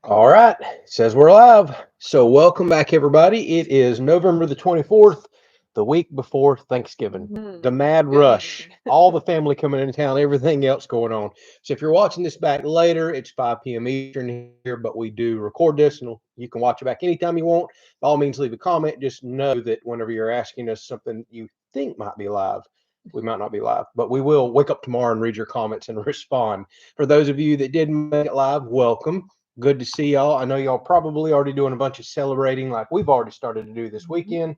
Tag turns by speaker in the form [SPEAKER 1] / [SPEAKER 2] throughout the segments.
[SPEAKER 1] All right, says we're live. So welcome back, everybody. It is November the 24th, the week before Thanksgiving. The mad
[SPEAKER 2] Good
[SPEAKER 1] rush,
[SPEAKER 2] evening.
[SPEAKER 1] all the family coming into town, everything else going on. So if you're watching this back later, it's 5 p.m. Eastern here, but we do record this and you can watch it back anytime you want. By all means, leave a comment. Just know that whenever you're asking us something you think might be live, we might not be live, but we will wake up tomorrow and read your comments and respond. For those of you that didn't make it live, welcome. Good to see y'all. I know y'all probably already doing a bunch of celebrating like we've already started to do this weekend.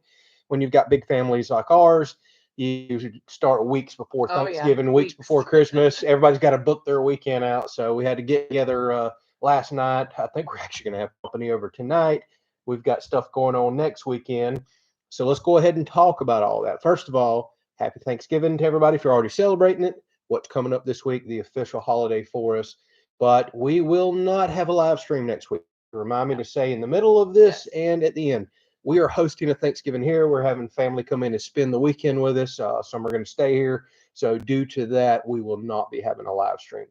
[SPEAKER 1] When you've got big families like ours, you usually start weeks before
[SPEAKER 2] Oh yeah,
[SPEAKER 1] Thanksgiving, weeks before
[SPEAKER 2] weeks.
[SPEAKER 1] Christmas. Everybody's got to book their weekend out. So we had to get together last night. I think we're actually going to have company over tonight. We've got stuff going on next weekend. So let's go ahead and talk about all that. First of all, happy Thanksgiving to everybody if you're already celebrating it. What's coming up this week, the official holiday for us, but we will not have a live stream next week. Remind me
[SPEAKER 2] No.
[SPEAKER 1] to say in the middle of this
[SPEAKER 2] Yes.
[SPEAKER 1] and at the end. We are hosting a Thanksgiving here. We're having family come in and spend the weekend with us. Some are going to stay here. So, due to that, we will not be having a live stream.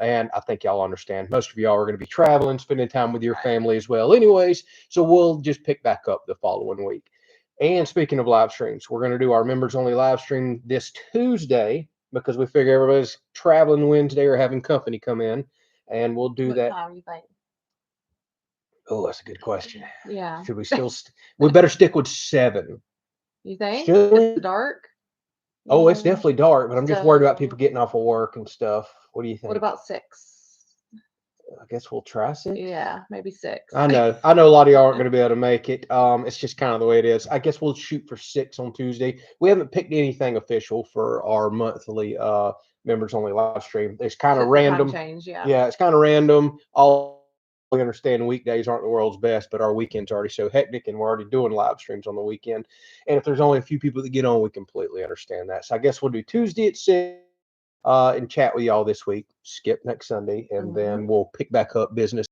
[SPEAKER 1] And I think y'all understand. Most of y'all are going to be traveling, spending time with your
[SPEAKER 2] Right.
[SPEAKER 1] family as well, anyways. So, we'll just pick back up the following week. And speaking of live streams, we're going to do our members only live stream this Tuesday because we figure everybody's traveling Wednesday or having company come in, and we'll do
[SPEAKER 2] What
[SPEAKER 1] that.
[SPEAKER 2] time you think?
[SPEAKER 1] Oh, that's a good question.
[SPEAKER 2] Yeah.
[SPEAKER 1] Should we still? We better stick with 7.
[SPEAKER 2] You think?
[SPEAKER 1] Should
[SPEAKER 2] Is
[SPEAKER 1] we?
[SPEAKER 2] it dark?
[SPEAKER 1] Oh, it's
[SPEAKER 2] Yeah.
[SPEAKER 1] definitely dark, but I'm just worried about people
[SPEAKER 2] So
[SPEAKER 1] getting off of work and stuff. What do you
[SPEAKER 2] what
[SPEAKER 1] think?
[SPEAKER 2] about 6?
[SPEAKER 1] I guess we'll try 6.
[SPEAKER 2] Yeah, maybe 6.
[SPEAKER 1] I know. I know a lot of y'all aren't going to be able to make it. It's just kind of the way it is. I guess we'll shoot for 6 on Tuesday. We haven't picked anything official for our monthly members only live stream. It's kind of
[SPEAKER 2] Just the time
[SPEAKER 1] random.
[SPEAKER 2] change, yeah.
[SPEAKER 1] Yeah, it's kind of random. All we understand weekdays aren't the world's best, but our weekend's already so hectic and we're already doing live streams on the weekend. And if there's only a few people that get on, we completely understand that. So I guess we'll do Tuesday at 6 and chat with y'all this week. Skip next Sunday, and then
[SPEAKER 2] Hmm.
[SPEAKER 1] we'll pick back up business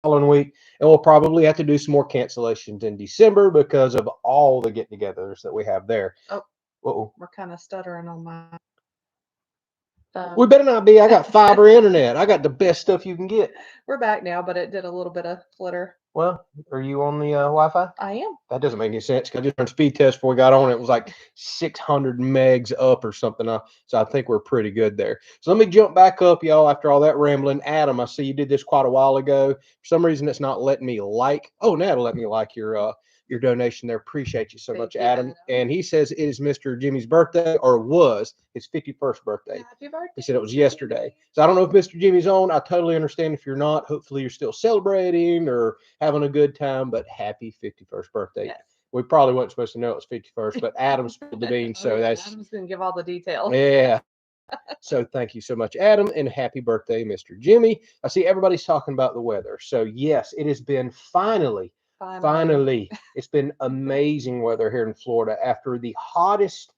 [SPEAKER 1] following week. And we'll probably have to do some more cancellations in December because of all the get togethers that we have there.
[SPEAKER 2] Oh,
[SPEAKER 1] Uh-oh.
[SPEAKER 2] we're kind of stuttering on my
[SPEAKER 1] We
[SPEAKER 2] phone.
[SPEAKER 1] better not be. I got fiber internet. I got the best stuff you can get.
[SPEAKER 2] We're back now, but it did a little bit of flitter.
[SPEAKER 1] Well, are you on the Wi Fi?
[SPEAKER 2] I am.
[SPEAKER 1] That doesn't make any sense. 'Cause I just turned speed test before we got on. It was like 600 megs up or something. So I think we're pretty good there. So let me jump back up, y'all, after all that rambling. Adam, I see you did this quite a while ago. For some reason, it's not letting me like. Oh, now it'll let me like your donation there. Appreciate you so
[SPEAKER 2] Thank
[SPEAKER 1] much,
[SPEAKER 2] you,
[SPEAKER 1] Adam.
[SPEAKER 2] Adam.
[SPEAKER 1] And he says it is Mr. Jimmy's birthday, or was his 51st birthday.
[SPEAKER 2] Happy
[SPEAKER 1] He
[SPEAKER 2] birthday,
[SPEAKER 1] said it was
[SPEAKER 2] Mr.
[SPEAKER 1] yesterday.
[SPEAKER 2] Jimmy.
[SPEAKER 1] So I don't know if Mr. Jimmy's on. I totally understand if you're not. Hopefully, you're still celebrating or having a good time, but happy 51st birthday.
[SPEAKER 2] Yes.
[SPEAKER 1] We probably weren't supposed to know it was 51st, but Adam spilled the beans.
[SPEAKER 2] Oh
[SPEAKER 1] So
[SPEAKER 2] yeah,
[SPEAKER 1] that's,
[SPEAKER 2] Adam's gonna give all the details.
[SPEAKER 1] yeah. So thank you so much, Adam, and happy birthday, Mr. Jimmy. I see everybody's talking about the weather. So, yes, it has been
[SPEAKER 2] Finally.
[SPEAKER 1] finally, it's been amazing weather here in Florida after the hottest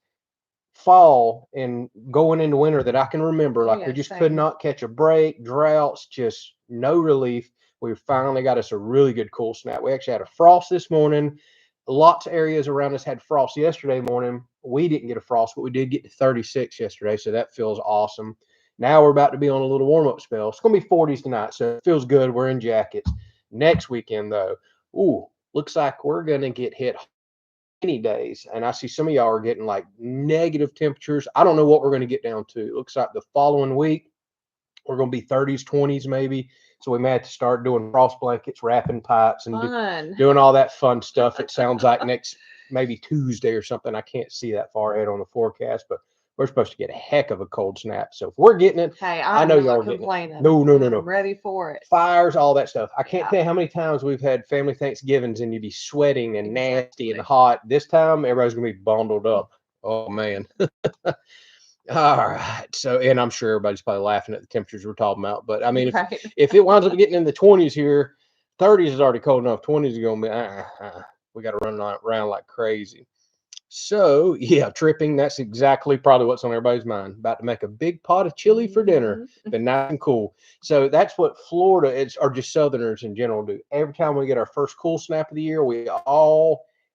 [SPEAKER 1] fall and going into winter that I can remember.
[SPEAKER 2] Oh
[SPEAKER 1] Like we
[SPEAKER 2] yeah,
[SPEAKER 1] just could
[SPEAKER 2] same.
[SPEAKER 1] not catch a break, droughts, just no relief. We finally got us a really good cool snap. We actually had a frost this morning. Lots of areas around us had frost yesterday morning. We didn't get a frost, but we did get to 36 yesterday, so that feels awesome. Now we're about to be on a little warm up spell. It's going to be 40s tonight, so it feels good. We're in jackets. Next weekend, though, ooh, looks like we're going to get hit any days. And I see some of y'all are getting like negative temperatures. I don't know what we're going to get down to. It looks like the following week we're going to be 30s, 20s maybe. So we may have to start doing frost blankets, wrapping pipes, and
[SPEAKER 2] Fun.
[SPEAKER 1] doing all that fun stuff. It sounds like next maybe Tuesday or something. I can't see that far ahead on the forecast, but we're supposed to get a heck of a cold snap. So if we're getting it,
[SPEAKER 2] Hey,
[SPEAKER 1] I
[SPEAKER 2] I'm
[SPEAKER 1] know y'all
[SPEAKER 2] not
[SPEAKER 1] are getting it.
[SPEAKER 2] complaining.
[SPEAKER 1] No, no, no,
[SPEAKER 2] I'm
[SPEAKER 1] no.
[SPEAKER 2] ready for it.
[SPEAKER 1] Fires, all that stuff. I can't
[SPEAKER 2] Yeah,
[SPEAKER 1] tell you how many times we've had family Thanksgivings and you'd be sweating and nasty and
[SPEAKER 2] exactly.
[SPEAKER 1] hot. This time, everybody's gonna be bundled up. Oh man. All right. So, and I'm sure everybody's probably laughing at the temperatures we're talking about. But I mean, if
[SPEAKER 2] Right.
[SPEAKER 1] if it winds up getting in the 20s here, 30s is already cold enough. 20s is gonna be. We got to run around like crazy. So, yeah, tripping. That's exactly probably what's on everybody's mind. About to make a big pot of chili for dinner.
[SPEAKER 2] Hmm.
[SPEAKER 1] Been nice and cool. So that's what Florida is, or just Southerners in general do. Every time we get our first cool snap of the year,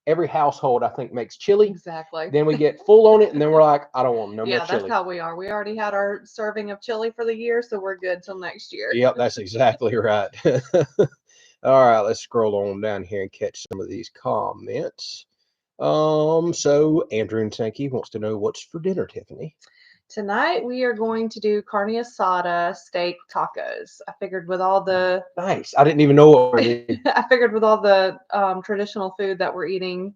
[SPEAKER 1] every household, I think, makes chili.
[SPEAKER 2] Exactly.
[SPEAKER 1] Then we get full on it, and then we're like, I don't want no more
[SPEAKER 2] Yeah, that's
[SPEAKER 1] chili.
[SPEAKER 2] how we are. We already had our serving of chili for the year, so we're good till next year.
[SPEAKER 1] Yep, that's exactly right. All right, let's scroll on down here and catch some of these comments. So Andrew and Sankey wants to know what's for dinner, Tiffany.
[SPEAKER 2] Tonight we are going to do carne asada steak tacos. I figured with all the
[SPEAKER 1] Nice. I didn't even know what it
[SPEAKER 2] I figured with all the traditional food that we're eating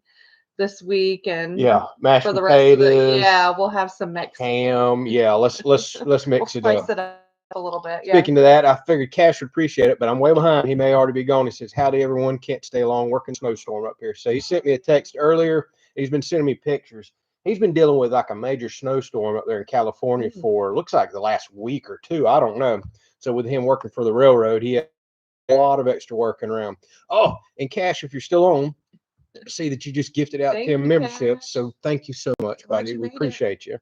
[SPEAKER 2] this week and
[SPEAKER 1] Yeah, mashed
[SPEAKER 2] for the rest of the
[SPEAKER 1] potatoes,
[SPEAKER 2] we'll have some Mexican.
[SPEAKER 1] ham. Yeah, let's
[SPEAKER 2] We'll
[SPEAKER 1] mix it
[SPEAKER 2] spice
[SPEAKER 1] up.
[SPEAKER 2] it up a little bit. Yeah.
[SPEAKER 1] Speaking to that, I figured Cash would appreciate it, but I'm way behind. He may already be gone. He says, "Howdy, everyone. Can't stay long. Working snowstorm up here." So he sent me a text earlier. He's been sending me pictures. He's been dealing with like a major snowstorm up there in California for looks like the last week or two. I don't know. So with him working for the railroad, he had a lot of extra working around. Oh, and Cash, if you're still on, see that you just gifted out
[SPEAKER 2] Thank
[SPEAKER 1] 10
[SPEAKER 2] you,
[SPEAKER 1] memberships.
[SPEAKER 2] Cash.
[SPEAKER 1] So thank you so much,
[SPEAKER 2] Glad
[SPEAKER 1] buddy.
[SPEAKER 2] you
[SPEAKER 1] We
[SPEAKER 2] made it.
[SPEAKER 1] appreciate you.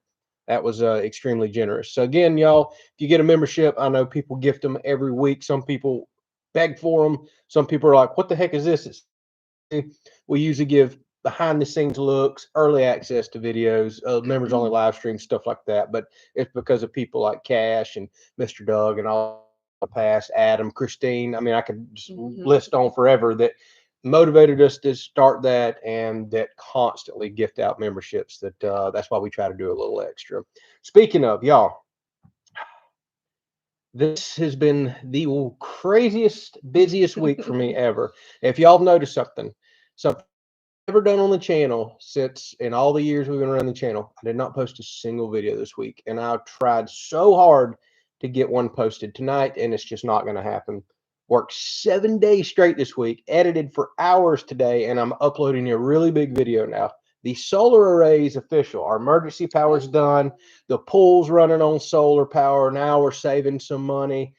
[SPEAKER 1] That was extremely generous. So again, y'all, if you get a membership, I know people gift them every week. Some people beg for them. Some people are like, "What the heck is this?" We usually give behind the scenes looks, early access to videos, members only live stream, stuff like that. But it's because of people like Cash and Mr. Doug and all the past, Adam, Christine. I mean, I could just list on forever that motivated us to start that and that constantly gift out memberships. That's why we try to do a little extra. Speaking of, y'all, this has been the craziest, busiest week for me ever. If y'all have noticed something I've ever done on the channel since in all the years we've been running the channel, I did not post a single video this week. And I tried so hard to get one posted tonight, and it's just not going to happen. Worked 7 days straight this week, edited for hours today, and I'm uploading a really big video now. The solar array is official. Our emergency power is done. The pool's running on solar power. Now we're saving some money.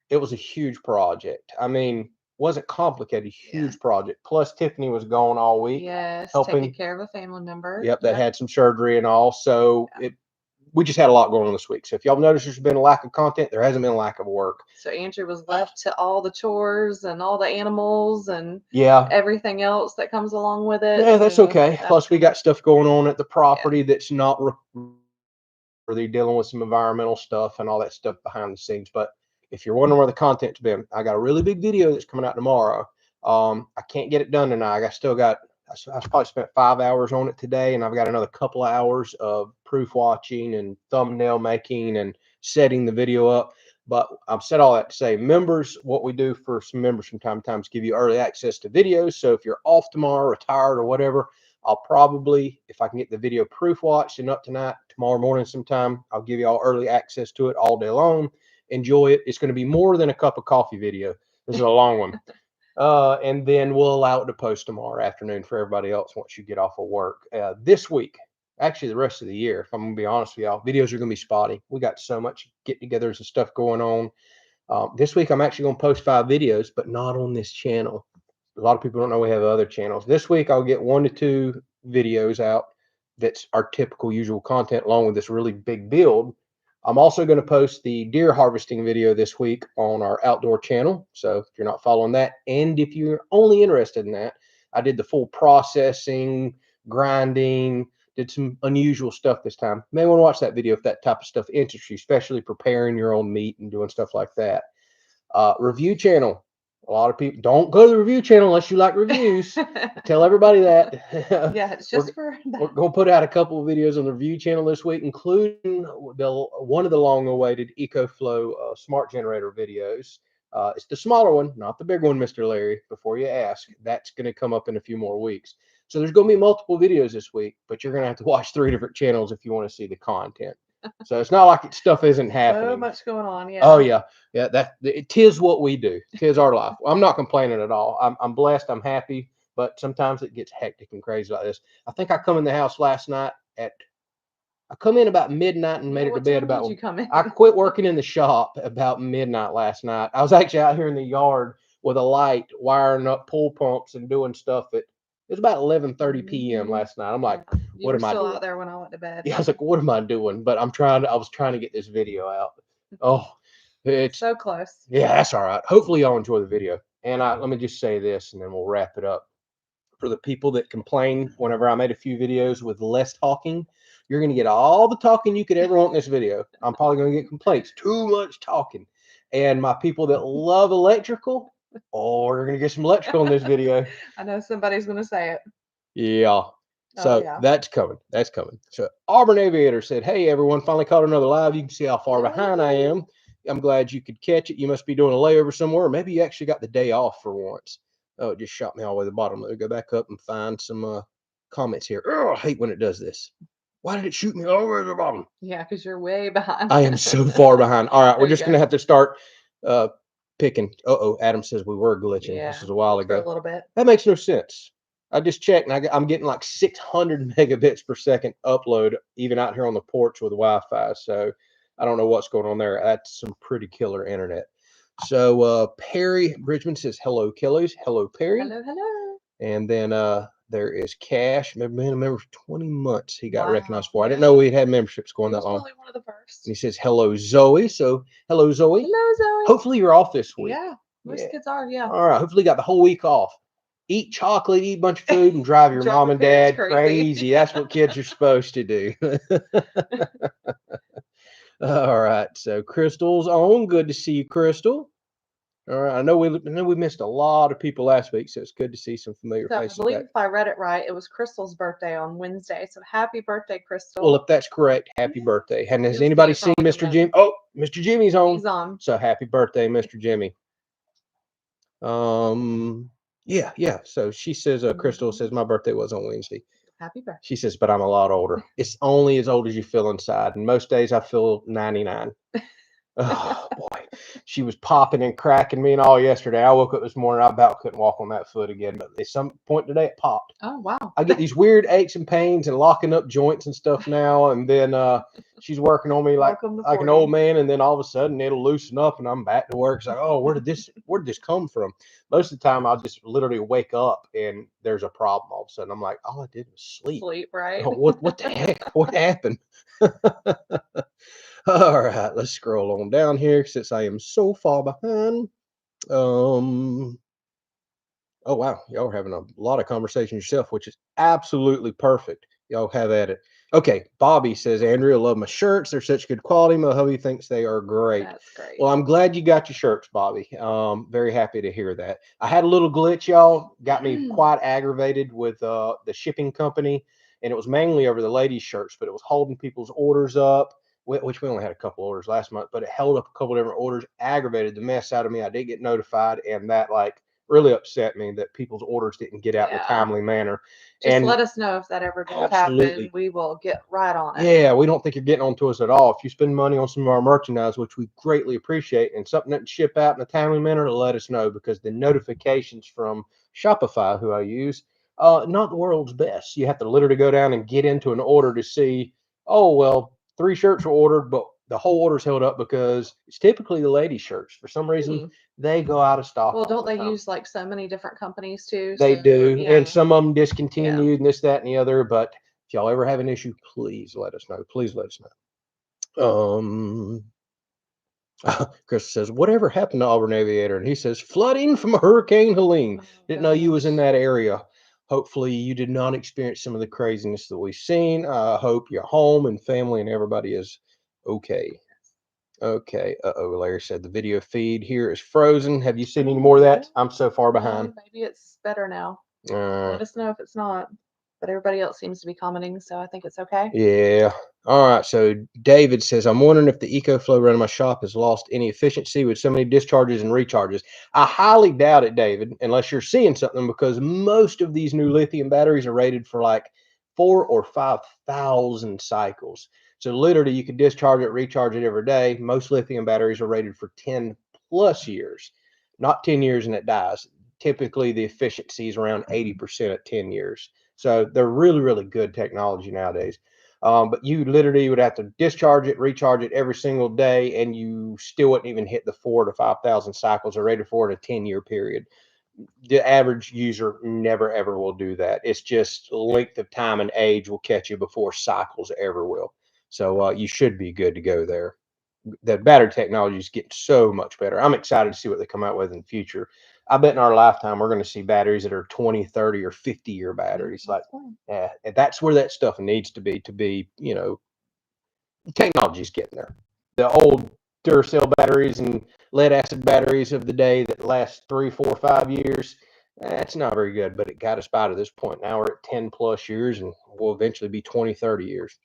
[SPEAKER 1] It was a huge project. I mean, wasn't complicated, huge project. Plus, Tiffany was gone all week.
[SPEAKER 2] Yes,
[SPEAKER 1] helping.
[SPEAKER 2] taking care of a family member.
[SPEAKER 1] Yep, that had some surgery and all. So we just had a lot going on this week. So if y'all notice there's been a lack of content, there hasn't been a lack of work.
[SPEAKER 2] So Andrew was left to all the chores and all the animals and
[SPEAKER 1] Yeah,
[SPEAKER 2] everything else that comes along with it.
[SPEAKER 1] yeah, that's
[SPEAKER 2] So
[SPEAKER 1] okay. Plus, we got stuff going on at the property that's not really dealing with some environmental stuff and all that stuff behind the scenes. But if you're wondering where the content's been, I got a really big video that's coming out tomorrow. I can't get it done tonight. I probably spent 5 hours on it today, and I've got another couple of hours of proof watching and thumbnail making and setting the video up. But I've said all that to say, members, what we do for some members from time to time is give you early access to videos. So if you're off tomorrow, retired or whatever, I'll probably, if I can get the video proof watched and up tonight, tomorrow morning sometime, I'll give you all early access to it all day long. Enjoy it. It's going to be more than a cup of coffee video. This is a long one. And then we'll allow it to post tomorrow afternoon for everybody else once you get off of work. This week, actually the rest of the year, if I'm going to be honest with y'all, videos are going to be spotty. We got so much get-togethers and stuff going on. This week, I'm actually going to post 5 videos, but not on this channel. A lot of people don't know we have other channels. This week, I'll get 1 to 2 videos out that's our typical usual content along with this really big build. I'm also going to post the deer harvesting video this week on our outdoor channel. So if you're not following that, and if you're only interested in that, I did the full processing, grinding, did some unusual stuff this time. You may want to watch that video if that type of stuff interests you, especially preparing your own meat and doing stuff like that. Review channel. A lot of people don't go to the review channel unless you like reviews. Tell everybody that.
[SPEAKER 2] Yeah, it's just for that.
[SPEAKER 1] We're going to put out a couple of videos on the review channel this week, including one of the long-awaited EcoFlow smart generator videos. It's the smaller one, not the big one, Mr. Larry, before you ask. That's going to come up in a few more weeks. So there's going to be multiple videos this week, but you're going to have to watch 3 different channels if you want to see the content. So it's not like stuff isn't happening.
[SPEAKER 2] So much going on, yeah.
[SPEAKER 1] Oh yeah, tis what we do. Tis our life. I'm not complaining at all. I'm blessed. I'm happy. But sometimes it gets hectic and crazy like this. I think I come in the house last night I come in about midnight and made it to bed about.
[SPEAKER 2] You come in?
[SPEAKER 1] I quit working in the shop about midnight last night. I was actually out here in the yard with a light, wiring up pool pumps and doing stuff at. It was about 11:30 p.m. last night. I'm like, what am I doing?
[SPEAKER 2] Still out there when I went to bed.
[SPEAKER 1] Yeah, I was like, what am I doing? But I was trying to get this video out. Oh, it's
[SPEAKER 2] so close.
[SPEAKER 1] Yeah, that's all right. Hopefully y'all enjoy the video. And let me just say this, and then we'll wrap it up. For the people that complain whenever I made a few videos with less talking, you're going to get all the talking you could ever want in this video. I'm probably going to get complaints. Too much talking. And my people that love electrical, Oh, we're gonna get some electrical in this video.
[SPEAKER 2] I know somebody's gonna say it.
[SPEAKER 1] Yeah. So
[SPEAKER 2] yeah.
[SPEAKER 1] that's coming. That's coming. So Auburn Aviator said, "Hey everyone, finally caught another live. You can see how far behind I am. I'm glad you could catch it. You must be doing a layover somewhere. Or maybe you actually got the day off for once." Oh, it just shot me all the way to the bottom. Let me go back up and find some comments here. Oh, I hate when it does this. Why did it shoot me all the way to the bottom?
[SPEAKER 2] Yeah, because you're way behind.
[SPEAKER 1] I am so far behind. All right, we're
[SPEAKER 2] There you
[SPEAKER 1] just gonna
[SPEAKER 2] go.
[SPEAKER 1] have to start picking. Uh-oh, Adam says we were glitching.
[SPEAKER 2] Yeah,
[SPEAKER 1] This was a while
[SPEAKER 2] for a
[SPEAKER 1] ago.
[SPEAKER 2] little bit.
[SPEAKER 1] That makes no sense. I just checked and I'm getting like 600 megabits per second upload, even out here on the porch with Wi-Fi. So I don't know what's going on there. That's some pretty killer internet. So Perry Bridgman says, hello, Kelleys. Hello, Perry.
[SPEAKER 2] Hello, hello.
[SPEAKER 1] And then there is Cash. Been a member for 20 months. He got recognized for. I didn't
[SPEAKER 2] yeah.
[SPEAKER 1] know we had memberships going
[SPEAKER 2] He
[SPEAKER 1] that
[SPEAKER 2] was
[SPEAKER 1] long.
[SPEAKER 2] probably one of the first.
[SPEAKER 1] And he says, hello, Zoe. So hello, Zoe.
[SPEAKER 2] Hello, Zoe.
[SPEAKER 1] Hopefully you're off this week.
[SPEAKER 2] Yeah, most
[SPEAKER 1] Yeah.
[SPEAKER 2] kids are. Yeah.
[SPEAKER 1] All right. Hopefully you got the whole week off. Eat chocolate, eat a bunch of food, and drive your
[SPEAKER 2] Drive
[SPEAKER 1] mom
[SPEAKER 2] your
[SPEAKER 1] and dad
[SPEAKER 2] parents
[SPEAKER 1] crazy.
[SPEAKER 2] crazy.
[SPEAKER 1] That's what kids are supposed to do. All right. So Crystal's on. Good to see you, Crystal. All right. I know we missed a lot of people last week, so it's good to see some familiar
[SPEAKER 2] So I
[SPEAKER 1] faces
[SPEAKER 2] believe
[SPEAKER 1] back.
[SPEAKER 2] if I read it right, it was Crystal's birthday on Wednesday. So happy birthday, Crystal.
[SPEAKER 1] Well, if that's correct, happy birthday. And has
[SPEAKER 2] You'll see
[SPEAKER 1] anybody
[SPEAKER 2] it
[SPEAKER 1] seen
[SPEAKER 2] probably
[SPEAKER 1] Mr.
[SPEAKER 2] again.
[SPEAKER 1] Jim? Oh, Mr. Jimmy's on.
[SPEAKER 2] He's on.
[SPEAKER 1] So happy birthday, Mr. Jimmy. Yeah. So she says, Crystal says my birthday was on Wednesday.
[SPEAKER 2] Happy birthday.
[SPEAKER 1] She says, but I'm a lot older. It's only as old as you feel inside. And most days I feel 99. Oh boy, she was popping and cracking me and all yesterday. I woke up this morning, I about couldn't walk on that foot again. But at some point today, it popped.
[SPEAKER 2] Oh wow!
[SPEAKER 1] I get these weird aches and pains and locking up joints and stuff now. And then she's working on me like an old man. And then all of a sudden it'll loosen up and I'm back to work. It's like, oh, where did this come from? Most of the time I'll just literally wake up and there's a problem all of a sudden. I'm like, all I did was sleep.
[SPEAKER 2] Sleep, right?
[SPEAKER 1] Oh, what the heck? What happened? All right, let's scroll on down here since I am so far behind. Oh wow, y'all are having a lot of conversation yourself, which is absolutely perfect. Y'all have at it. Okay, Bobby says, Andrea, love my shirts. They're such good quality. My hubby thinks they are great.
[SPEAKER 2] That's great.
[SPEAKER 1] Well, I'm glad you got your shirts, Bobby. Very happy to hear that. I had a little glitch, y'all. Got me quite aggravated with the shipping company, and it was mainly over the ladies' shirts, but it was holding people's orders up, which we only had a couple orders last month, but it held up a couple different orders, aggravated the mess out of me. I did get notified, and that really upset me that people's orders didn't get out in a timely manner.
[SPEAKER 2] Just
[SPEAKER 1] and
[SPEAKER 2] let us know if that ever does happen. We will get right on it.
[SPEAKER 1] Yeah, we don't think you're getting on to us at all. If you spend money on some of our merchandise, which we greatly appreciate, and something that can ship out in a timely manner, let us know, because the notifications from Shopify, who I use, not the world's best. You have to literally go down and get into an order to see, oh, well, 3 shirts were ordered, but the whole order's held up because it's typically the ladies' shirts. For some reason, they go out of stock.
[SPEAKER 2] Well, don't they use like so many different companies too?
[SPEAKER 1] They do,
[SPEAKER 2] yeah.
[SPEAKER 1] and some of them discontinued and this, that, and the other. But if y'all ever have an issue, please let us know. Please let us know. Chris says, whatever happened to Auburn Aviator? And he says, flooding from Hurricane Helene. Didn't know you was in that area. Hopefully you did not experience some of the craziness that we've seen. I hope your home and family and everybody is okay. Okay. Larry said the video feed here is frozen. Have you seen any more of that? I'm so far behind.
[SPEAKER 2] Maybe it's better now. Let us know if it's not. But everybody else seems to be commenting, so I think it's okay.
[SPEAKER 1] Yeah. All right. So David says, I'm wondering if the EcoFlow run in my shop has lost any efficiency with so many discharges and recharges. I highly doubt it, David, unless you're seeing something, because most of these new lithium batteries are rated for like 4,000 or 5,000 cycles. So literally you can discharge it, recharge it every day. Most lithium batteries are rated for 10 plus years, not 10 years and it dies. Typically the efficiency is around 80% at 10 years. So they're really, really good technology nowadays. But you literally would have to discharge it, recharge it every single day, and you still wouldn't even hit the 4,000 to 5,000 cycles are rated for in a 10-year period. The average user never, ever will do that. It's just length of time and age will catch you before cycles ever will. So you should be good to go there. The battery technology is getting so much better. I'm excited to see what they come out with in the future. I bet in our lifetime we're going to see batteries that are 20, 30, or 50-year batteries. And that's where that stuff needs to be, technology's getting there. The old Duracell batteries and lead acid batteries of the day that last 3, 4, 5 years. That's not very good, but it got us by to this point. Now we're at 10 plus years and we'll eventually be 20, 30 years.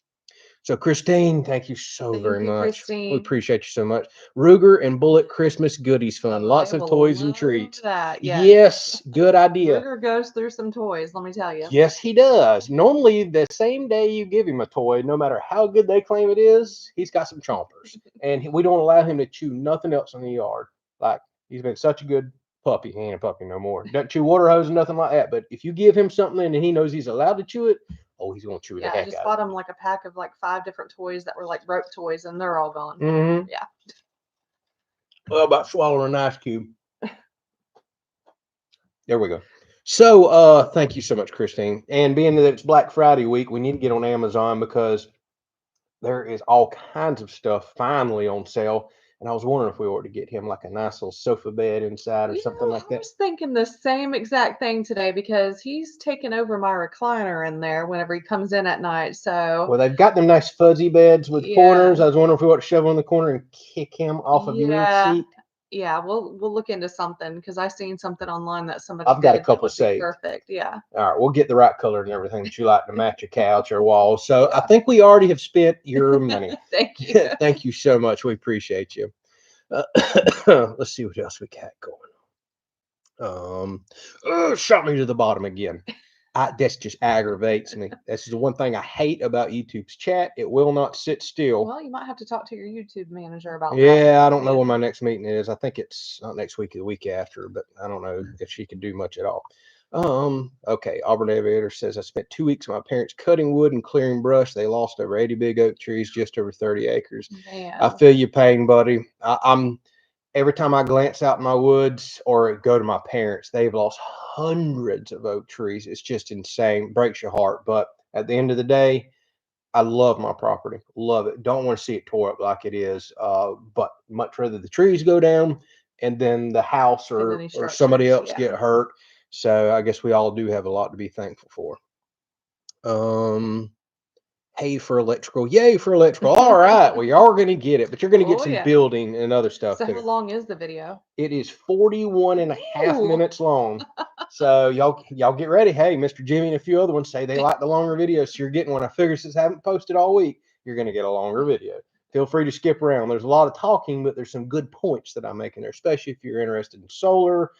[SPEAKER 1] So, Christine, thank you so very much.
[SPEAKER 2] Christine.
[SPEAKER 1] We appreciate you so much. Ruger and Bullet Christmas Goodies Fund. Lots of toys and treats.
[SPEAKER 2] That.
[SPEAKER 1] Yes, good idea.
[SPEAKER 2] Ruger goes through some toys, let me tell you.
[SPEAKER 1] Yes, he does. Normally, the same day you give him a toy, no matter how good they claim it is, he's got some chompers. And we don't allow him to chew nothing else in the yard. Like, he's been such a good puppy. He ain't a puppy no more. Doesn't chew water hose and nothing like that. But if you give him something and he knows he's allowed to chew it, oh, he's going to chew the heck out of it.
[SPEAKER 2] I just bought him like a pack of like 5 different toys that were like rope toys, and they're all gone.
[SPEAKER 1] Mm-hmm.
[SPEAKER 2] Yeah.
[SPEAKER 1] Well, about swallowing an ice cube. There we go. So, thank you so much, Christine. And being that it's Black Friday week, we need to get on Amazon because there is all kinds of stuff finally on sale. And I was wondering if we ought to get him like a nice little sofa bed inside or something like that.
[SPEAKER 2] I was thinking the same exact thing today because he's taken over my recliner in there whenever he comes in at night. So
[SPEAKER 1] well, they've got them nice fuzzy beds with corners. I was wondering if we ought to shove him in the corner and kick him off of your seat.
[SPEAKER 2] Yeah, we'll look into something because I seen something online that somebody.
[SPEAKER 1] I've got a couple saved.
[SPEAKER 2] Perfect, yeah.
[SPEAKER 1] All right, we'll get the right color and everything that you like to match your couch or walls. So I think we already have spent your money.
[SPEAKER 2] Thank you.
[SPEAKER 1] Thank you so much. We appreciate you. Let's see what else we got going. Shot me to the bottom again. This just aggravates me. This is the one thing I hate about YouTube's chat. It will not sit still.
[SPEAKER 2] Well, you might have to talk to your YouTube manager about that.
[SPEAKER 1] Yeah, I don't know when my next meeting is. I think it's not next week or the week after, but I don't know if she can do much at all. Okay. Auburn Aviator says, I spent 2 weeks with my parents cutting wood and clearing brush. They lost over 80 big oak trees, just over 30 acres.
[SPEAKER 2] Man.
[SPEAKER 1] I feel your pain, buddy. I'm every time I glance out in my woods or go to my parents, they've lost hundreds of oak trees. It's just insane. Breaks your heart. But at the end of the day, I love my property. Love it. Don't want to see it tore up like it is. But much rather the trees go down and then the house or somebody else get hurt. So I guess we all do have a lot to be thankful for. Hey for electrical. Yay for electrical. All right. Well, y'all are going to get it, but you're going to get some building and other stuff.
[SPEAKER 2] So how long is the video?
[SPEAKER 1] It is 41 and a half minutes long. So y'all get ready. Hey, Mr. Jimmy and a few other ones say they like the longer videos. So you're getting one. I figure since I haven't posted all week, you're going to get a longer video. Feel free to skip around. There's a lot of talking, but there's some good points that I'm making there, especially if you're interested in solar,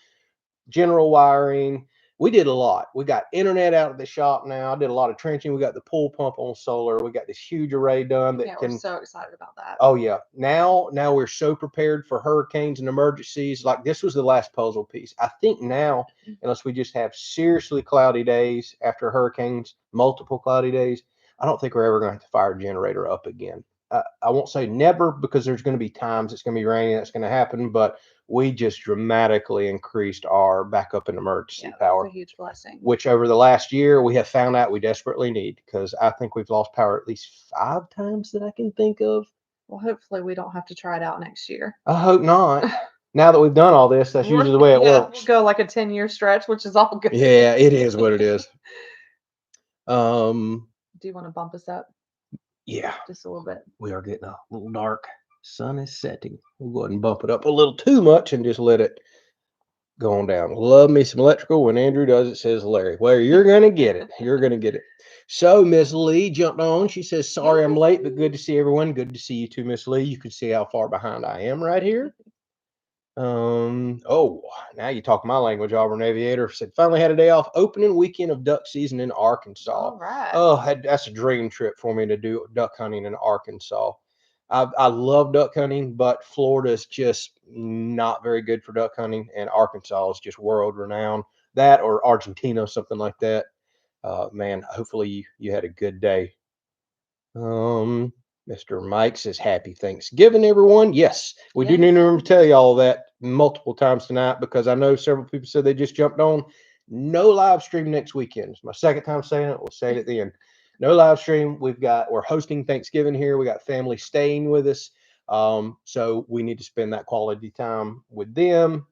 [SPEAKER 1] general wiring. We did a lot. We got internet out of the shop now. I did a lot of trenching. We got the pool pump on solar. We got this huge array done that
[SPEAKER 2] we're so excited about that.
[SPEAKER 1] Oh yeah. Now we're so prepared for hurricanes and emergencies. Like this was the last puzzle piece. I think now, unless we just have seriously cloudy days after hurricanes, multiple cloudy days, I don't think we're ever going to have to fire a generator up again. I won't say never because there's going to be times it's going to be raining, that's going to happen, but we just dramatically increased our backup and emergency power.
[SPEAKER 2] That's a huge blessing.
[SPEAKER 1] Which over the last year we have found out we desperately need because I think we've lost power at least 5 times that I can think of.
[SPEAKER 2] Well, hopefully we don't have to try it out next year.
[SPEAKER 1] I hope not. Now that we've done all this, that's usually the way it works.
[SPEAKER 2] We'll go like a 10-year stretch, which is all good.
[SPEAKER 1] Yeah, it is what it is.
[SPEAKER 2] Do you want to bump us up?
[SPEAKER 1] Yeah.
[SPEAKER 2] Just a little bit.
[SPEAKER 1] We are getting a little dark. Sun is setting. We'll go ahead and bump it up a little too much and just let it go on down. Love me some electrical. When Andrew does it, says Larry. Well, you're going to get it. You're going to get it. So Miss Lee jumped on. She says, sorry I'm late, but good to see everyone. Good to see you too, Miss Lee. You can see how far behind I am right here. Oh, now you talk my language. Auburn Aviator said, finally had a day off. Opening weekend of duck season in Arkansas.
[SPEAKER 2] All right.
[SPEAKER 1] Oh, that's a dream trip for me to do duck hunting in Arkansas. I love duck hunting, but Florida is just not very good for duck hunting, and Arkansas is just world renowned. That or Argentina, something like that. Man, hopefully you had a good day. Mr. Mike says, happy Thanksgiving, everyone. Yes, we do need to remember to tell you all that multiple times tonight because I know several people said they just jumped on. No live stream next weekend. It's my second time saying it. We'll say it at the end. No live stream. We're hosting Thanksgiving here. We got family staying with us. So we need to spend that quality time with them.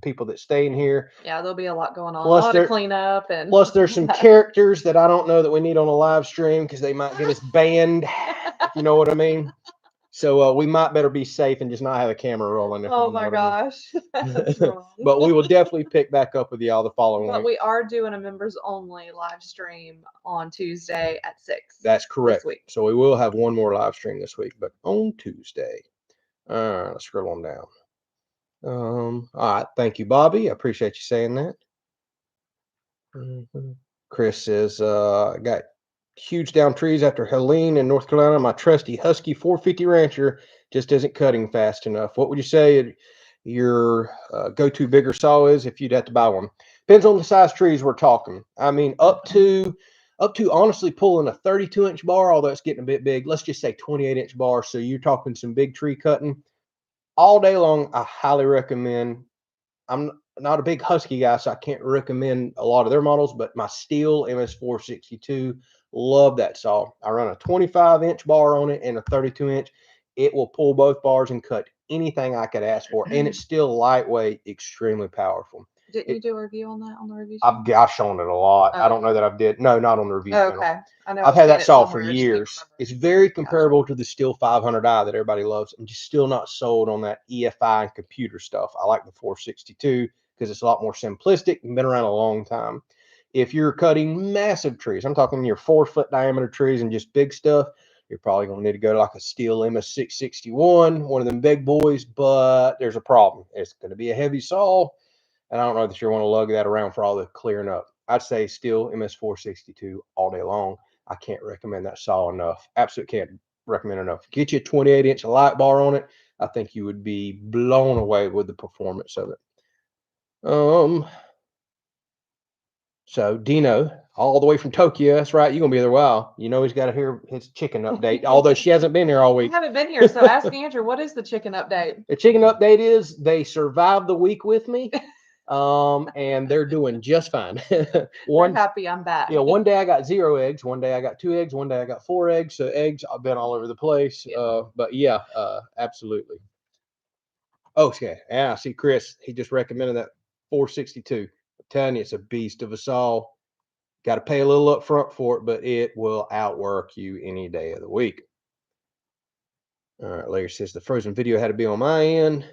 [SPEAKER 1] People that stay in here.
[SPEAKER 2] Yeah, there'll be a lot going on. Plus, a lot of cleanup and
[SPEAKER 1] plus there's some characters that I don't know that we need on a live stream because they might get us banned. If you know what I mean. So we might better be safe and just not have a camera rolling. If
[SPEAKER 2] Oh
[SPEAKER 1] you know
[SPEAKER 2] my
[SPEAKER 1] what I mean.
[SPEAKER 2] gosh, that's wrong.
[SPEAKER 1] But we will definitely pick back up with y'all the following
[SPEAKER 2] But
[SPEAKER 1] week.
[SPEAKER 2] we are doing a members only live stream on Tuesday at 6.
[SPEAKER 1] That's correct.
[SPEAKER 2] This week.
[SPEAKER 1] So we will have one more live stream this week, but on Tuesday. All right, let's scroll on down. All right, thank you, Bobby. I appreciate you saying that. Chris says, got huge down trees after Helene in North Carolina. My trusty Husky 450 Rancher just isn't cutting fast enough. What would you say your go-to bigger saw is if you'd have to buy one? Depends on the size trees we're talking. I mean, up to honestly pulling a 32-inch bar, although it's getting a bit big. Let's just say 28-inch bar. So you're talking some big tree cutting all day long. I highly recommend. I'm not a big Husky guy, so I can't recommend a lot of their models, but my Steel MS462, love that saw. I run a 25-inch bar on it and a 32-inch. It will pull both bars and cut anything I could ask for, and it's still lightweight, extremely powerful.
[SPEAKER 2] Didn't you do a review on that on the review
[SPEAKER 1] I've
[SPEAKER 2] channel?
[SPEAKER 1] shown it a lot. I don't know that I did. No, not on the review channel.
[SPEAKER 2] Okay. I know
[SPEAKER 1] I've had that saw for
[SPEAKER 2] somewhere, I just can't
[SPEAKER 1] years.
[SPEAKER 2] remember.
[SPEAKER 1] It's very
[SPEAKER 2] Gotcha.
[SPEAKER 1] comparable to the Steel 500i that everybody loves. I'm just still not sold on that EFI and computer stuff. I like the 462 because it's a lot more simplistic and been around a long time. If you're cutting massive trees, I'm talking your 4-foot diameter trees and just big stuff, you're probably going to need to go to like a Steel MS661, one of them big boys, but there's a problem. It's going to be a heavy saw, and I don't know that you want to lug that around for all the clearing up. I'd say Steel MS462 all day long. I can't recommend that saw enough. Absolutely can't recommend enough. Get you a 28-inch light bar on it. I think you would be blown away with the performance of it. So Dino, all the way from Tokyo. That's right. You're gonna be there a while. You know he's got to hear his chicken update. Although she hasn't been here all
[SPEAKER 2] I
[SPEAKER 1] week.
[SPEAKER 2] haven't been here, so ask Andrew, what is the chicken update?
[SPEAKER 1] The chicken update is they survived the week with me. And they're doing just fine.
[SPEAKER 2] They're happy I'm back.
[SPEAKER 1] Yeah, one day I got 0 eggs, one day I got 2 eggs, one day I got 4 eggs. So eggs, I've been all over the place. But yeah, absolutely. Oh, yeah. Yeah, I see Chris. He just recommended that 462. I'm telling you, it's a beast of a saw. Got to pay a little up front for it, but it will outwork you any day of the week. All right, Larry says the frozen video had to be on my end.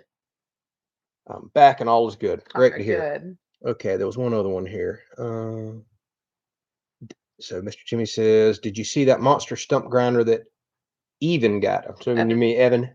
[SPEAKER 1] I'm back and all is good. Great to hear.
[SPEAKER 2] Good.
[SPEAKER 1] Okay, there was one other one here. So Mr. Jimmy says, did you see that monster stump grinder that Even got? I'm assuming you mean Evan.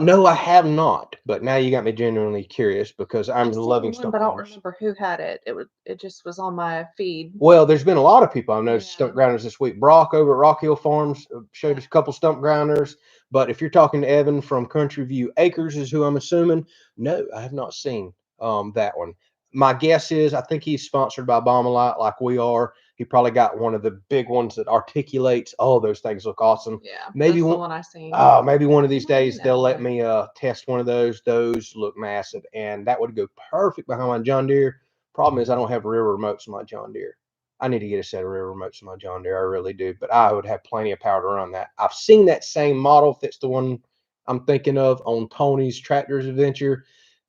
[SPEAKER 1] No, I have not. But now you got me genuinely curious because I'm loving stump
[SPEAKER 2] but I don't
[SPEAKER 1] grinders.
[SPEAKER 2] remember who had it. It just was on my feed.
[SPEAKER 1] Well, there's been a lot of people I've noticed stump grinders this week. Brock over at Rock Hill Farms showed us a couple stump grinders. But if you're talking to Evan from Country View Acres, is who I'm assuming. No, I have not seen that one. My guess is I think he's sponsored by Bombalite like we are. He probably got one of the big ones that articulates. Oh, those things look awesome.
[SPEAKER 2] Yeah,
[SPEAKER 1] maybe
[SPEAKER 2] that's the one I seen.
[SPEAKER 1] Maybe one of these days they'll let me test one of those. Those look massive, and that would go perfect behind my John Deere. Problem is I don't have rear remotes in my John Deere. I need to get a set of rear remotes in my John Deere. I really do, but I would have plenty of power to run that. I've seen that same model. If it's the one I'm thinking of on Tony's Tractors Adventure,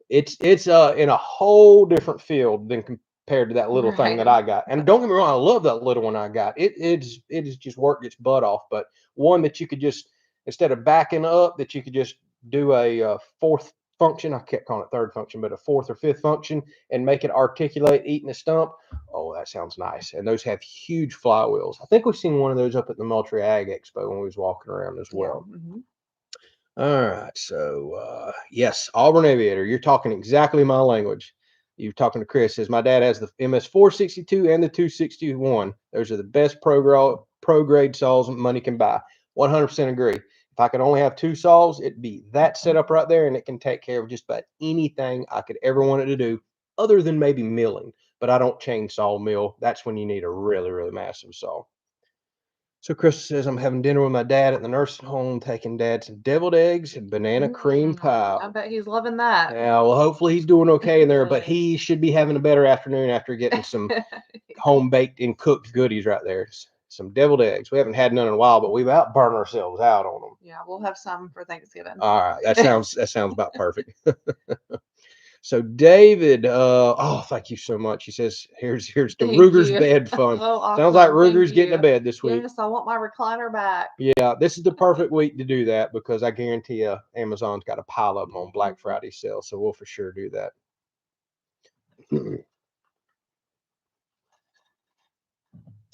[SPEAKER 1] it's in a whole different field than compared to that little thing that I got. And don't get me wrong, I love that little one I got. It is just worked its butt off. But one that you could just, instead of backing up, that you could just do a fourth function. I kept calling it third function, but a fourth or fifth function and make it articulate eating a stump. Oh, that sounds nice. And those have huge flywheels. I think we've seen one of those up at the Moultrie Ag Expo when we was walking around as well. All right. So, yes, Auburn Aviator, you're talking exactly my language. You're talking to Chris. Says my dad has the MS462 and the 261. Those are the best pro grade saws money can buy. 100% agree. If I could only have 2 saws, it'd be that setup right there, and it can take care of just about anything I could ever want it to do, other than maybe milling. But I don't chainsaw mill. That's when you need a really, really massive saw. So Chris says, I'm having dinner with my dad at the nursing home, taking dad some deviled eggs and banana cream pie.
[SPEAKER 2] I bet he's loving that.
[SPEAKER 1] Yeah, well, hopefully he's doing okay in there, but he should be having a better afternoon after getting some home baked and cooked goodies right there. Some deviled eggs. We haven't had none in a while, but we've outburned ourselves out on them.
[SPEAKER 2] Yeah, we'll have some for Thanksgiving.
[SPEAKER 1] All right, that sounds about perfect. So David, oh, thank you so much. He says, here's the
[SPEAKER 2] Thank
[SPEAKER 1] Ruger's
[SPEAKER 2] you.
[SPEAKER 1] bed fund.
[SPEAKER 2] Oh, awesome.
[SPEAKER 1] Sounds like
[SPEAKER 2] Thank
[SPEAKER 1] Ruger's getting
[SPEAKER 2] you.
[SPEAKER 1] to bed this week.
[SPEAKER 2] Yes, I want my recliner back.
[SPEAKER 1] Yeah, this is the perfect week to do that because I guarantee you Amazon's got a pile of them on Black Friday sale. So we'll for sure do that.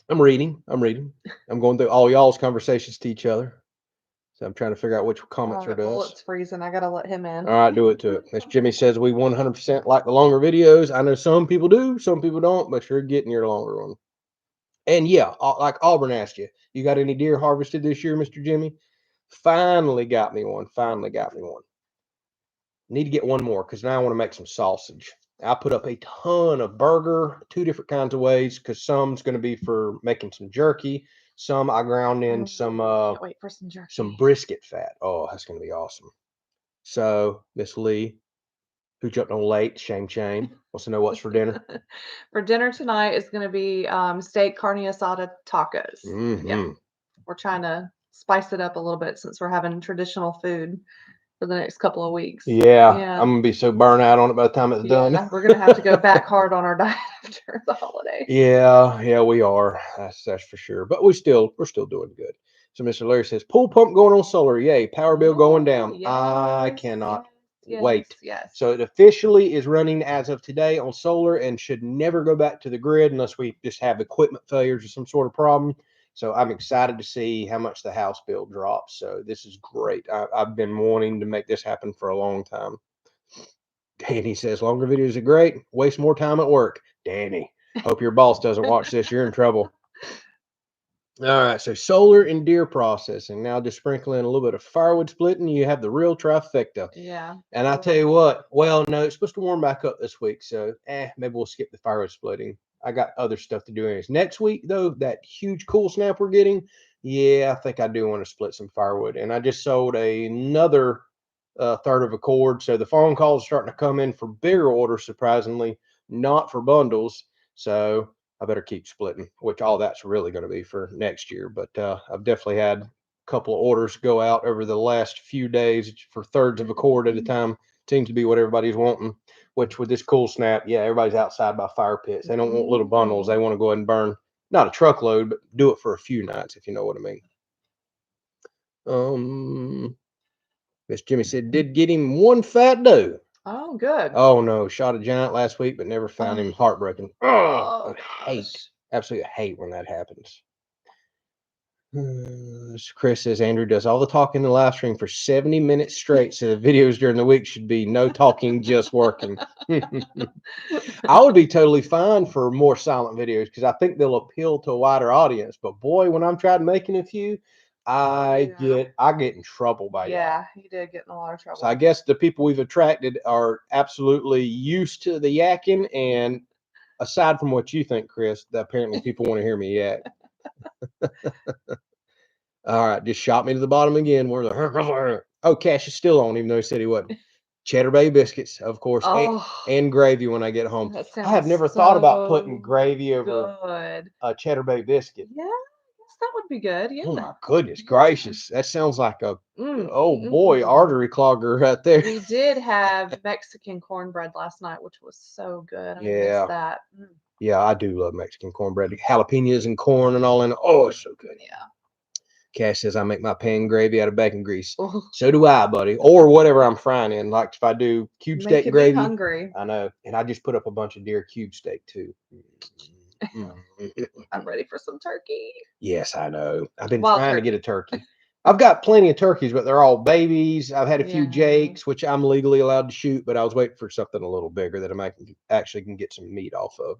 [SPEAKER 1] I'm reading. I'm going through all y'all's conversations to each other. So I'm trying to figure out which comments are to us.
[SPEAKER 2] It's freezing. I gotta let him in.
[SPEAKER 1] All right, do it to it. As Jimmy says, we 100% like the longer videos. I know some people do, some people don't, but you're getting your longer one. And yeah, like Auburn asked you, you got any deer harvested this year, Mr. Jimmy? Finally got me one. Need to get one more because now I want to make some sausage. I put up a ton of burger, 2 different kinds of ways because some's going to be for making some jerky. Some I ground in some
[SPEAKER 2] Can't wait for some jerky.
[SPEAKER 1] some brisket fat. Oh, that's going to be awesome. So Miss Lee, who jumped on late, shame, wants to know what's for dinner.
[SPEAKER 2] For dinner tonight is going to be steak carne asada tacos. Yeah, we're trying to spice it up a little bit since we're having traditional food for the next couple of weeks.
[SPEAKER 1] Yeah, I'm gonna be so burnt out on it by the time it's done.
[SPEAKER 2] We're gonna have to go back hard on our diet after the holiday.
[SPEAKER 1] Yeah, we are. That's for sure. But we're still doing good. So Mr. Larry says, pool pump going on solar. Yay, power bill going down.
[SPEAKER 2] Yes,
[SPEAKER 1] I cannot wait.
[SPEAKER 2] Yes.
[SPEAKER 1] So it officially is running as of today on solar and should never go back to the grid unless we just have equipment failures or some sort of problem. So I'm excited to see how much the house bill drops. So this is great. I've been wanting to make this happen for a long time. Danny says, longer videos are great. Waste more time at work. Danny, hope your boss doesn't watch this. You're in trouble. All right, so solar and deer processing. Now just sprinkle in a little bit of firewood splitting. You have the real trifecta.
[SPEAKER 2] Yeah.
[SPEAKER 1] And I tell you what, well, no, it's supposed to warm back up this week. So maybe we'll skip the firewood splitting. I got other stuff to do anyways. Next week, though, that huge cool snap we're getting, yeah, I think I do want to split some firewood. And I just sold another third of a cord. So the phone calls are starting to come in for bigger orders, surprisingly, not for bundles. So I better keep splitting, which all that's really going to be for next year. But I've definitely had a couple of orders go out over the last few days for thirds of a cord at a time. Seems to be what everybody's wanting, which with this cool snap, yeah, everybody's outside by fire pits. They don't want little bundles. They want to go ahead and burn, not a truckload, but do it for a few nights, if you know what I mean. Miss Jimmy said, did get him one fat doe.
[SPEAKER 2] Oh, good.
[SPEAKER 1] Oh no, shot a giant last week, but never found him. Heartbreaking. Oh, absolutely hate when that happens. Chris says Andrew does all the talking in the live stream for 70 minutes straight, so the videos during the week should be no talking, just working. I would be totally fine for more silent videos because I think they'll appeal to a wider audience. But boy, when I'm trying making a few, I get in trouble by
[SPEAKER 2] y'all. He did get in a lot of trouble.
[SPEAKER 1] So I guess the people we've attracted are absolutely used to the yakking, and aside from what you think, Chris, apparently people want to hear me yak. All right, just shot me to the bottom again. Where the Cash is still on, even though he said he wasn't. Cheddar Bay biscuits, of course, and gravy when I get home. I have never thought about putting gravy over a Cheddar Bay biscuit.
[SPEAKER 2] Yeah, that would be good. Yeah.
[SPEAKER 1] Oh my goodness gracious, that sounds like a artery clogger right there.
[SPEAKER 2] We did have Mexican cornbread last night, which was so good. I missed that.
[SPEAKER 1] Yeah, I do love Mexican cornbread. Jalapenos and corn and all in it. Oh, it's so good.
[SPEAKER 2] Yeah.
[SPEAKER 1] Cash says I make my pan gravy out of bacon grease. So do I, buddy. Or whatever I'm frying in. Like if I do cube steak gravy.
[SPEAKER 2] Hungry.
[SPEAKER 1] I know. And I just put up a bunch of deer cube steak too.
[SPEAKER 2] I'm ready for some turkey.
[SPEAKER 1] Yes, I know. I've been trying to get a turkey. I've got plenty of turkeys, but they're all babies. I've had a few Jakes, which I'm legally allowed to shoot, but I was waiting for something a little bigger that I actually can get some meat off of.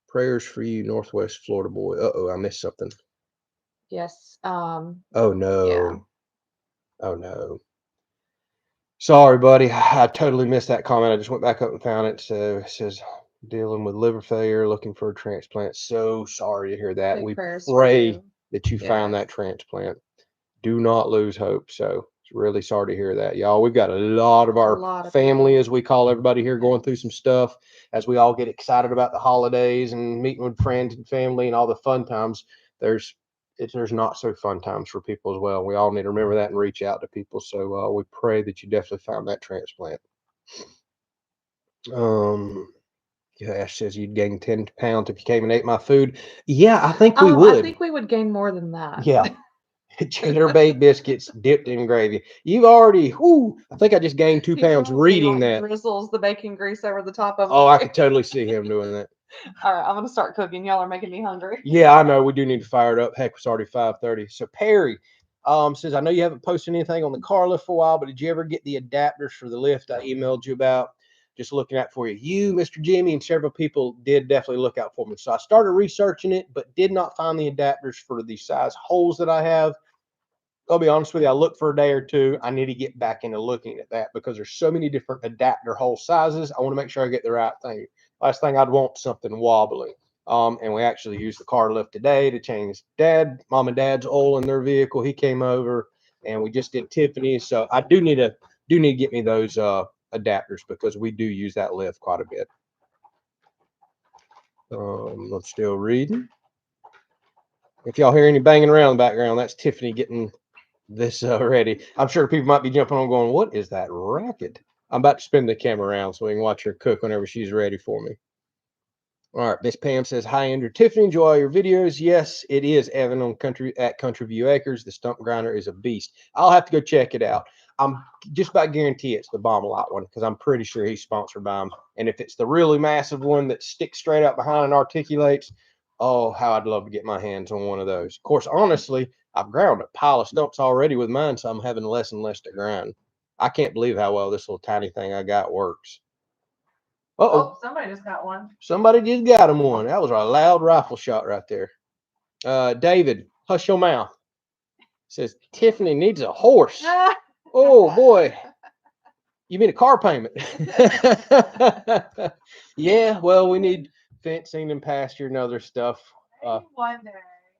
[SPEAKER 1] Prayers for you, Northwest Florida boy. I missed something.
[SPEAKER 2] Yes.
[SPEAKER 1] Oh no. Yeah. Oh no. Sorry, buddy. I totally missed that comment. I just went back up and found it. So it says dealing with liver failure, looking for a transplant. So sorry to hear that. We pray that you found that transplant. Do not lose hope. So really sorry to hear that, y'all. We've got a lot of our family, as we call everybody here, going through some stuff as we all get excited about the holidays and meeting with friends and family and all the fun times. There's there's not so fun times for people as well. We all need to remember that and reach out to people. So we pray that you definitely found that transplant. Ash says you'd gain 10 pounds if you came and ate my food. Yeah, I think we would.
[SPEAKER 2] I think we would gain more than that.
[SPEAKER 1] Yeah. Cheddar baked biscuits dipped in gravy. You've already, I think I just gained 2 pounds reading that.
[SPEAKER 2] Drizzles the bacon grease over the top of it.
[SPEAKER 1] Oh, I could totally see him doing that.
[SPEAKER 2] All right, I'm going to start cooking. Y'all are making me hungry.
[SPEAKER 1] Yeah, I know. We do need to fire it up. Heck, it's already 5:30. So Perry says, I know you haven't posted anything on the car lift for a while, but did you ever get the adapters for the lift I emailed you about? Just looking out for you. You, Mr. Jimmy, and several people did definitely look out for me. So I started researching it, but did not find the adapters for the size holes that I have. I'll be honest with you, I looked for a day or two. I need to get back into looking at that because there's so many different adapter hole sizes. I want to make sure I get the right thing. Last thing I'd want something wobbly. And we actually used the car lift today to change mom and dad's oil in their vehicle. He came over and we just did Tiffany's. So I do need to get me those adapters because we do use that lift quite a bit. I'm still reading. If y'all hear any banging around in the background, that's Tiffany getting this ready. I'm sure people might be jumping on going, what is that racket? I'm about to spin the camera around so we can watch her cook whenever she's ready for me. All right, Miss Pam says, hi, Andrew. Tiffany, enjoy all your videos. Yes, it is Evan on Country View Acres. The stump grinder is a beast. I'll have to go check it out. I'm just about guarantee it's the Bomb-A-Lot one because I'm pretty sure he's sponsored by him. And if it's the really massive one that sticks straight out behind and articulates, oh, how I'd love to get my hands on one of those. Of course, honestly, I've ground a pile of stumps already with mine, so I'm having less and less to grind. I can't believe how well this little tiny thing I got works.
[SPEAKER 2] Oh, somebody just got one.
[SPEAKER 1] Somebody just got him one. That was a loud rifle shot right there. David, hush your mouth. Says, Tiffany needs a horse. Oh, boy. You mean a car payment? Yeah, well, we need fencing and pasture and other stuff.
[SPEAKER 2] One day.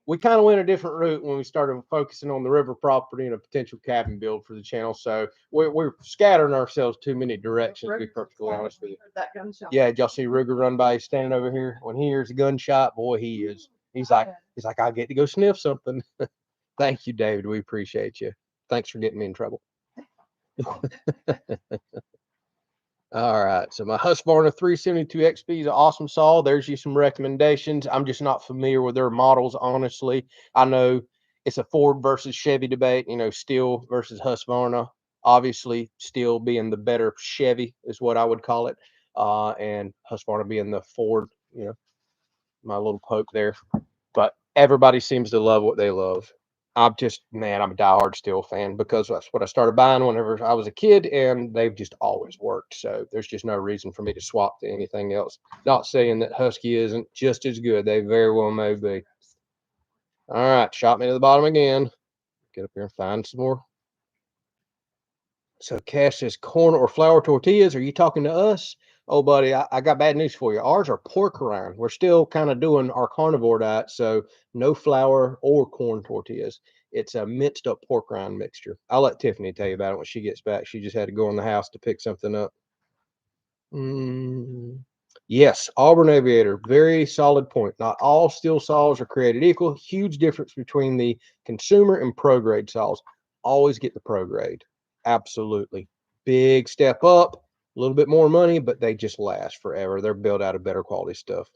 [SPEAKER 1] We kind of went a different route when we started focusing on the river property and a potential cabin build for the channel. So we're scattering ourselves too many directions, to be perfectly honest with you.
[SPEAKER 2] That gunshot.
[SPEAKER 1] Yeah, did y'all see Ruger run by? He's standing over here. When he hears a gunshot, boy, he's like, I get to go sniff something. Thank you, David. We appreciate you. Thanks for getting me in trouble. All right, so my Husqvarna 372 XP is an awesome saw. There's you some recommendations. I'm just not familiar with their models, honestly. I know it's a Ford versus Chevy debate, Steel versus Husqvarna. Obviously, Steel being the better Chevy is what I would call it, and Husqvarna being the Ford, my little poke there. But everybody seems to love what they love. I'm a diehard Steel fan because that's what I started buying whenever I was a kid, and they've just always worked. So there's just no reason for me to swap to anything else. Not saying that Husky isn't just as good. They very well may be. All right, shot me to the bottom again. Get up here and find some more. So Cash says, corn or flour tortillas. Are you talking to us? Oh, buddy, I got bad news for you. Ours are pork rind. We're still kind of doing our carnivore diet, so no flour or corn tortillas. It's a minced up pork rind mixture. I'll let Tiffany tell you about it when she gets back. She just had to go in the house to pick something up. Yes, Auburn Aviator. Very solid point. Not all steel saws are created equal. Huge difference between the consumer and pro grade saws. Always get the pro grade. Absolutely. Big step up. A little bit more money, but they just last forever. They're built out of better quality stuff.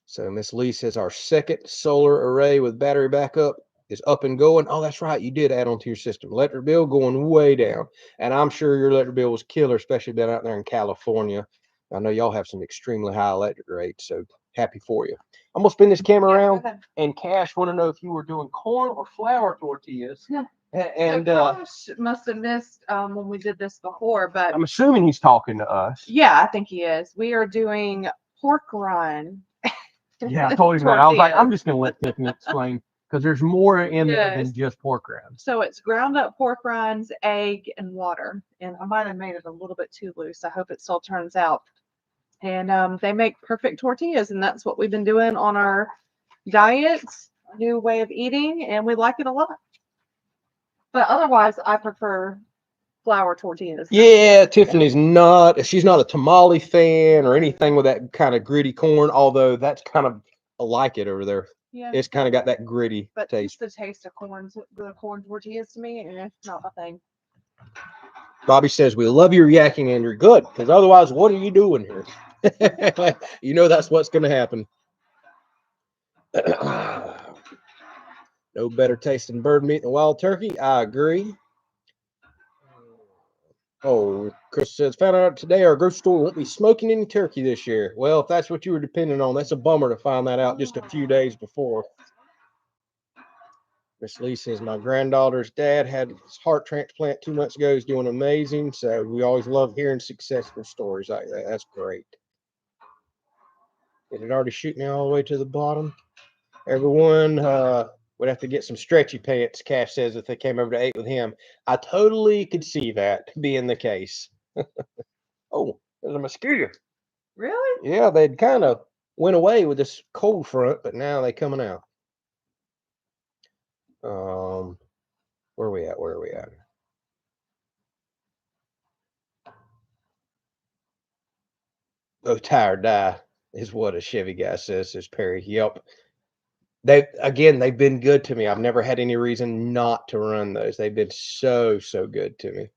[SPEAKER 1] So Miss Lee says our second solar array with battery backup is up and going. Oh, that's right. You did add on to your system. Electric bill going way down. And I'm sure your electric bill was killer, especially down out there in California. I know y'all have some extremely high electric rates, so happy for you. I'm going to spin this camera around. And Cash want to know if you were doing corn or flour tortillas. Yeah. And
[SPEAKER 2] Josh must have missed when we did this before, but
[SPEAKER 1] I'm assuming he's talking to us.
[SPEAKER 2] Yeah, I think he is. We are doing pork rind.
[SPEAKER 1] Yeah, I told him that. I was like, I'm just going to let Tiffany explain because there's more in there than just pork rinds.
[SPEAKER 2] So it's ground up pork rinds, egg, and water. And I might have made it a little bit too loose. I hope it still turns out. And they make perfect tortillas, and that's what we've been doing on our diets, new way of eating, and we like it a lot. But otherwise, I prefer flour tortillas.
[SPEAKER 1] Yeah, Tiffany's she's not a tamale fan or anything with that kind of gritty corn, although that's kind of like it over there.
[SPEAKER 2] Yeah.
[SPEAKER 1] It's kind of got that gritty
[SPEAKER 2] But
[SPEAKER 1] taste.
[SPEAKER 2] just the taste of the corn tortillas to me, and it's not a thing.
[SPEAKER 1] Bobby says, we love your yakking, Andrew. Good, because otherwise, what are you doing here? You know that's what's going to happen. No better tasting bird meat than wild turkey. I agree. Oh, Chris says, found out today our grocery store won't be smoking any turkey this year. Well, if that's what you were depending on, that's a bummer to find that out just a few days before. Miss Lee says, my granddaughter's dad had his heart transplant 2 months ago. He's doing amazing. So we always love hearing successful stories like that. That's great. Is it already shooting all the way to the bottom? Everyone would have to get some stretchy pants, Cash says, if they came over to eat with him. I totally could see that being the case. Oh, there's a mosquito.
[SPEAKER 2] Really?
[SPEAKER 1] Yeah, they'd kind of went away with this cold front, but now they're coming out. Where are we at? Where are we at? Oh, tired die is what a Chevy guy says, says Perry. Yep. They've been good to me. I've never had any reason not to run those. They've been so good to me.